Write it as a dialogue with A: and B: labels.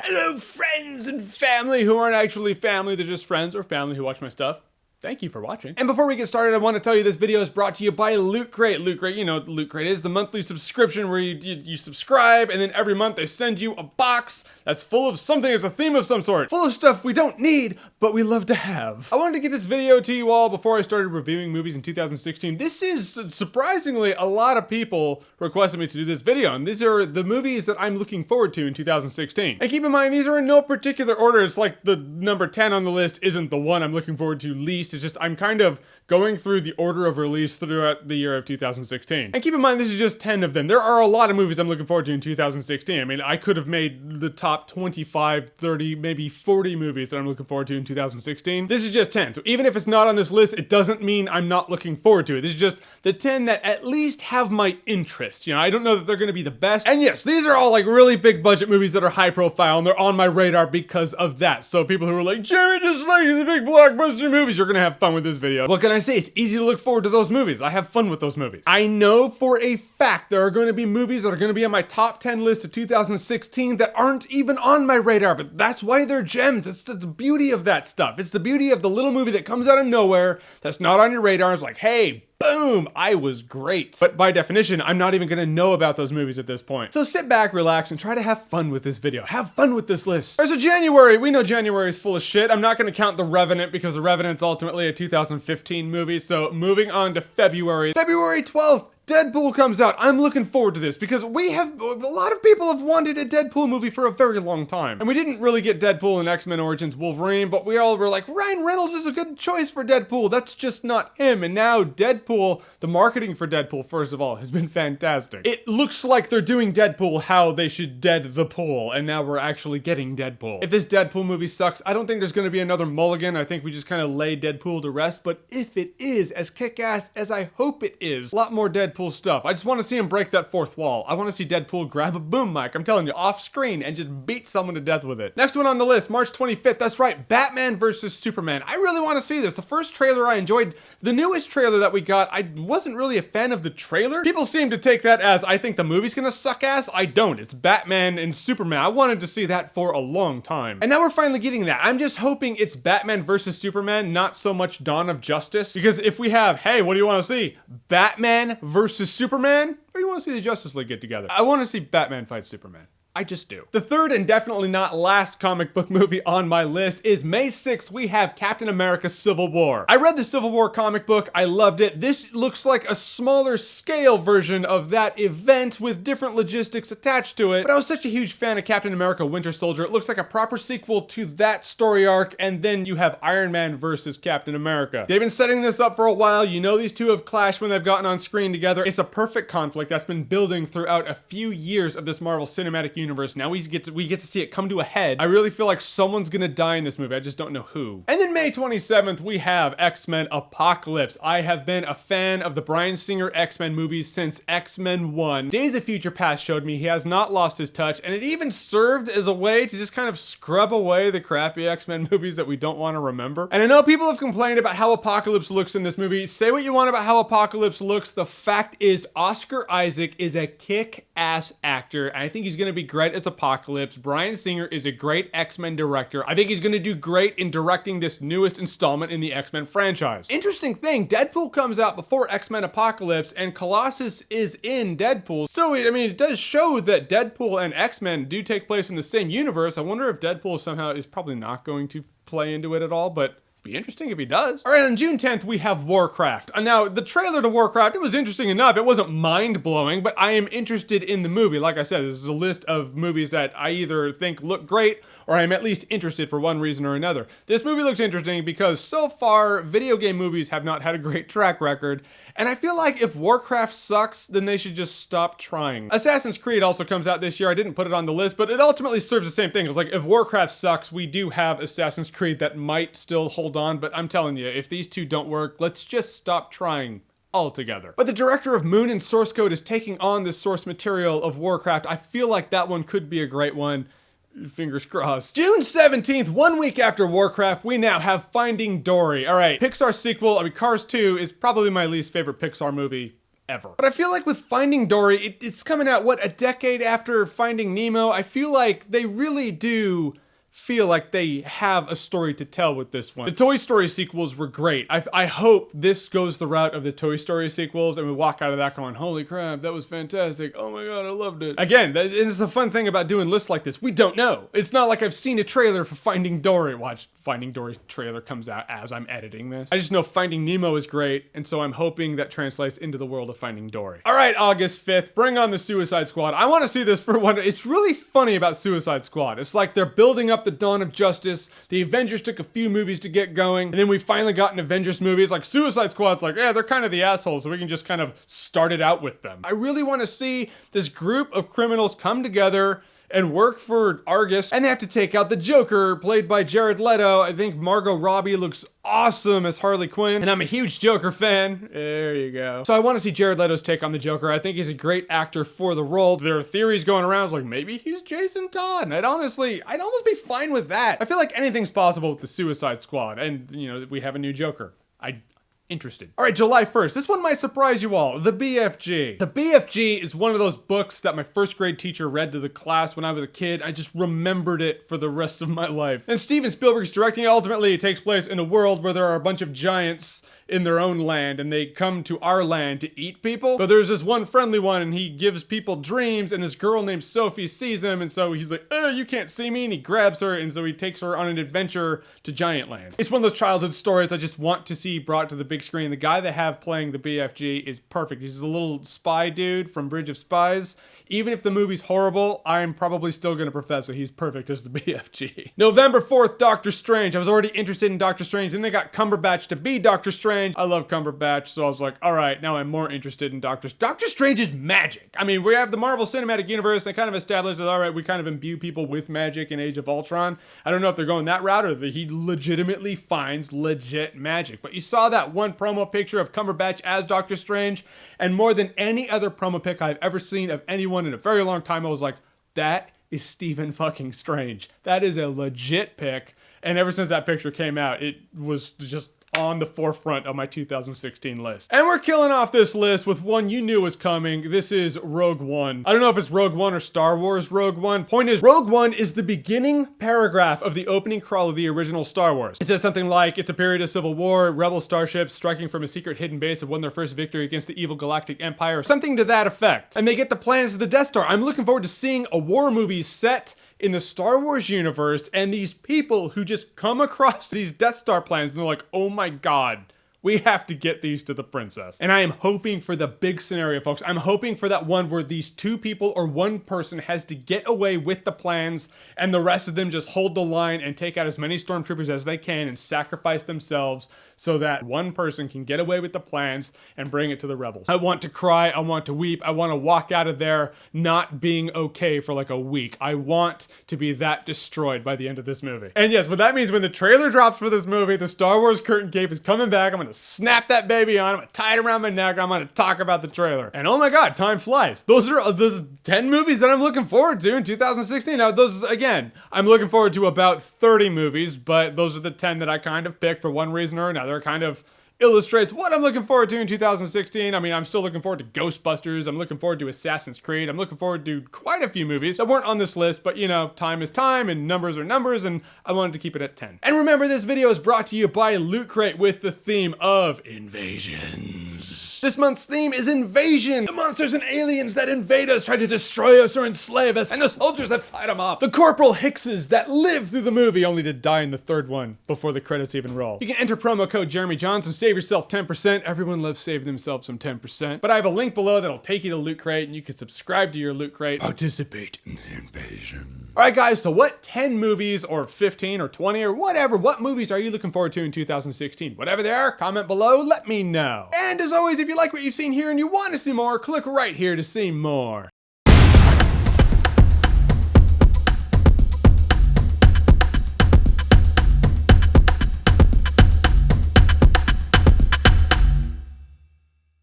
A: Hello, friends and family who aren't actually family, they're just friends or family who watch my stuff. Thank you for watching. And before we get started, I want to tell you this video is brought to you by Loot Crate. Loot Crate, you know what Loot Crate is, the monthly subscription where you subscribe and then every month they send you a box that's full of something as a theme of some sort. Full of stuff we don't need, but we love to have. I wanted to get this video to you all before I started reviewing movies in 2016. This is surprisingly a lot of people requested me to do this video, and these are the movies that I'm looking forward to in 2016. And keep in mind, these are in no particular order. It's like the number 10 on the list isn't the one I'm looking forward to least. It's just I'm kind of going through the order of release throughout the year of 2016. And keep in mind, this is just 10 of them. There are a lot of movies I'm looking forward to in 2016. I mean, I could have made the top 25, 30, maybe 40 movies that I'm looking forward to in 2016. This is just 10. So even if it's not on this list, it doesn't mean I'm not looking forward to it. This is just the 10 that at least have my interest. You know, I don't know that they're going to be the best. And yes, these are all like really big budget movies that are high profile and they're on my radar because of that. So people who are like, Jerry just likes the big blockbuster movies, you're going to have fun with this video. What can I say? It's easy to look forward to those movies. I have fun with those movies. I know for a fact there are going to be movies that are going to be on my top 10 list of 2016 that aren't even on my radar, but that's why they're gems. It's the beauty of that stuff. It's the beauty of the little movie that comes out of nowhere that's not on your radar. It's like, hey, boom, I was great. But by definition, I'm not even gonna know about those movies at this point. So sit back, relax, and try to have fun with this video. Have fun with this list. Alright, so January, we know January is full of shit. I'm not gonna count The Revenant because The Revenant's ultimately a 2015 movie. So moving on to February. February 12th. Deadpool comes out. I'm looking forward to this because a lot of people have wanted a Deadpool movie for a very long time. And we didn't really get Deadpool in X-Men Origins Wolverine, but we all were like, Ryan Reynolds is a good choice for Deadpool. That's just not him. And now Deadpool, the marketing for Deadpool, first of all, has been fantastic. It looks like they're doing Deadpool how they should dead the pool, and now we're actually getting Deadpool. If this Deadpool movie sucks, I don't think there's going to be another mulligan. I think we just kind of lay Deadpool to rest, but if it is as kick-ass as I hope it is, a lot more Deadpool stuff. I just want to see him break that fourth wall. I want to see Deadpool grab a boom mic, I'm telling you, off screen and just beat someone to death with it. Next one on the list, March 25th, that's right, Batman vs. Superman. I really want to see this. The first trailer I enjoyed. The newest trailer that we got, I wasn't really a fan of the trailer. People seem to take that as, I think the movie's gonna suck ass. I don't. It's Batman and Superman. I wanted to see that for a long time. And now we're finally getting that. I'm just hoping it's Batman vs. Superman, not so much Dawn of Justice. Because if we have, hey, what do you want to see? Batman versus Superman? Or you want to see the Justice League get together? I want to see Batman fight Superman. I just do. The third and definitely not last comic book movie on my list is May 6th, we have Captain America Civil War. I read the Civil War comic book, I loved it. This looks like a smaller scale version of that event with different logistics attached to it, but I was such a huge fan of Captain America Winter Soldier. It looks like a proper sequel to that story arc, and then you have Iron Man versus Captain America. They've been setting this up for a while. You know these two have clashed when they've gotten on screen together. It's a perfect conflict that's been building throughout a few years of this Marvel Cinematic Universe. Now we get to see it come to a head. I really feel like someone's gonna die in this movie. I just don't know who. And then May 27th, we have X-Men Apocalypse. I have been a fan of the Bryan Singer X-Men movies since X-Men 1. Days of Future Past showed me he has not lost his touch, and it even served as a way to just kind of scrub away the crappy X-Men movies that we don't want to remember. And I know people have complained about how Apocalypse looks in this movie. Say what you want about how Apocalypse looks. The fact is Oscar Isaac is a kick-ass actor, and I think he's gonna be great as Apocalypse. Bryan Singer is a great X-Men director. I think he's gonna do great in directing this newest installment in the X-Men franchise. Interesting thing, Deadpool comes out before X-Men Apocalypse and Colossus is in Deadpool. So, I mean, it does show that Deadpool and X-Men do take place in the same universe. I wonder if Deadpool somehow is probably not going to play into it at all, but be interesting if he does. All right, on June 10th, we have Warcraft. Now, the trailer to Warcraft, it was interesting enough. It wasn't mind-blowing, but I am interested in the movie. Like I said, this is a list of movies that I either think look great or I'm at least interested for one reason or another. This movie looks interesting because so far, video game movies have not had a great track record, and I feel like if Warcraft sucks, then they should just stop trying. Assassin's Creed also comes out this year. I didn't put it on the list, but it ultimately serves the same thing. It's like, if Warcraft sucks, we do have Assassin's Creed that might still hold on, but I'm telling you, if these two don't work, let's just stop trying altogether. But the director of Moon and Source Code is taking on the source material of Warcraft. I feel like that one could be a great one. Fingers crossed. June 17th, 1 week after Warcraft, we now have Finding Dory. All right, Pixar sequel. I mean, Cars 2 is probably my least favorite Pixar movie ever. But I feel like with Finding Dory, it's coming out, what, a decade after Finding Nemo? I feel like they really do feel like they have a story to tell with this one. The Toy Story sequels were great. I hope this goes the route of the Toy Story sequels and we walk out of that going, holy crap, that was fantastic. Oh my God, I loved it. Again, it's a fun thing about doing lists like this. We don't know. It's not like I've seen a trailer for Finding Dory. Watch, Finding Dory trailer comes out as I'm editing this. I just know Finding Nemo is great, and so I'm hoping that translates into the world of Finding Dory. All right, August 5th, bring on the Suicide Squad. I want to see this for one. It's really funny about Suicide Squad. It's like they're building up the dawn of justice. The Avengers took a few movies to get going, and then we finally got an Avengers movie. It's like Suicide Squad's like, yeah, they're kind of the assholes, so we can just kind of start it out with them. I really want to see this group of criminals come together and work for Argus, and they have to take out the Joker, played by Jared Leto. I think Margot Robbie looks awesome as Harley Quinn, and I'm a huge Joker fan. There you go. So I want to see Jared Leto's take on the Joker. I think he's a great actor for the role. There are theories going around, like maybe he's Jason Todd, and I'd almost be fine with that. I feel like anything's possible with the Suicide Squad, and you know, we have a new Joker. Interested. All right, July 1st. This one might surprise you all. The BFG. The BFG is one of those books that my first grade teacher read to the class when I was a kid. I just remembered it for the rest of my life. And Steven Spielberg's directing it. Ultimately, it takes place in a world where there are a bunch of giants in their own land, and they come to our land to eat people. But there's this one friendly one, and he gives people dreams, and this girl named Sophie sees him, and so he's like, oh, you can't see me, and he grabs her, and so he takes her on an adventure to Giant Land. It's one of those childhood stories I just want to see brought to the big screen. The guy they have playing the BFG is perfect. He's a little spy dude from Bridge of Spies. Even if the movie's horrible, I'm probably still gonna profess that he's perfect as the BFG. November 4th, Doctor Strange. I was already interested in Doctor Strange, then they got Cumberbatch to be Doctor Strange. I love Cumberbatch, so I was like, all right, now I'm more interested in Doctor Strange is magic. I mean, we have the Marvel Cinematic Universe. They kind of established that, all right, we kind of imbue people with magic in Age of Ultron. I don't know if they're going that route or that he legitimately finds legit magic. But you saw that one promo picture of Cumberbatch as Doctor Strange, and more than any other promo pic I've ever seen of anyone in a very long time, I was like, that is Stephen fucking Strange. That is a legit pic. And ever since that picture came out, it was just on the forefront of my 2016 list. And we're killing off this list with one you knew was coming. This is Rogue One. I don't know if it's Rogue One or Star Wars Rogue One. Point is, Rogue One is the beginning paragraph of the opening crawl of the original Star Wars. It says something like, it's a period of civil war, rebel starships striking from a secret hidden base have won their first victory against the evil galactic empire, something to that effect. And they get the plans of the Death Star. I'm looking forward to seeing a war movie set in the Star Wars universe, and these people who just come across these Death Star plans and they're like, oh my God, we have to get these to the princess. And I am hoping for the big scenario, folks. I'm hoping for that one where these two people or one person has to get away with the plans and the rest of them just hold the line and take out as many stormtroopers as they can and sacrifice themselves so that one person can get away with the plans and bring it to the rebels. I want to cry. I want to weep. I want to walk out of there not being okay for like a week. I want to be that destroyed by the end of this movie. And yes, but that means when the trailer drops for this movie, the Star Wars curtain cape is coming back. I'm going to snap that baby on. I'm gonna tie it around my neck. I'm gonna talk about the trailer. And oh my God, time flies. Those are 10 movies that I'm looking forward to in 2016. Now, those, again, I'm looking forward to about 30 movies, but those are the 10 that I kind of picked for one reason or another. Kind of illustrates what I'm looking forward to in 2016. I mean, I'm still looking forward to Ghostbusters. I'm looking forward to Assassin's Creed. I'm looking forward to quite a few movies that weren't on this list, but you know, time is time and numbers are numbers, and I wanted to keep it at 10. And remember, this video is brought to you by Loot Crate with the theme of invasions. This month's theme is invasion. The monsters and aliens that invade us, try to destroy us or enslave us, and the soldiers that fight them off. The Corporal Hickses that live through the movie only to die in the third one before the credits even roll. You can enter promo code Jeremy Jahns and save yourself 10%. Everyone loves saving themselves some 10%. But I have a link below that'll take you to Loot Crate, and you can subscribe to your Loot Crate. Participate in the invasion. All right, guys, so what 10 movies or 15 or 20 or whatever, what movies are you looking forward to in 2016? Whatever they are, comment below, let me know. And as always, if you like what you've seen here and you want to see more, click right here to see more.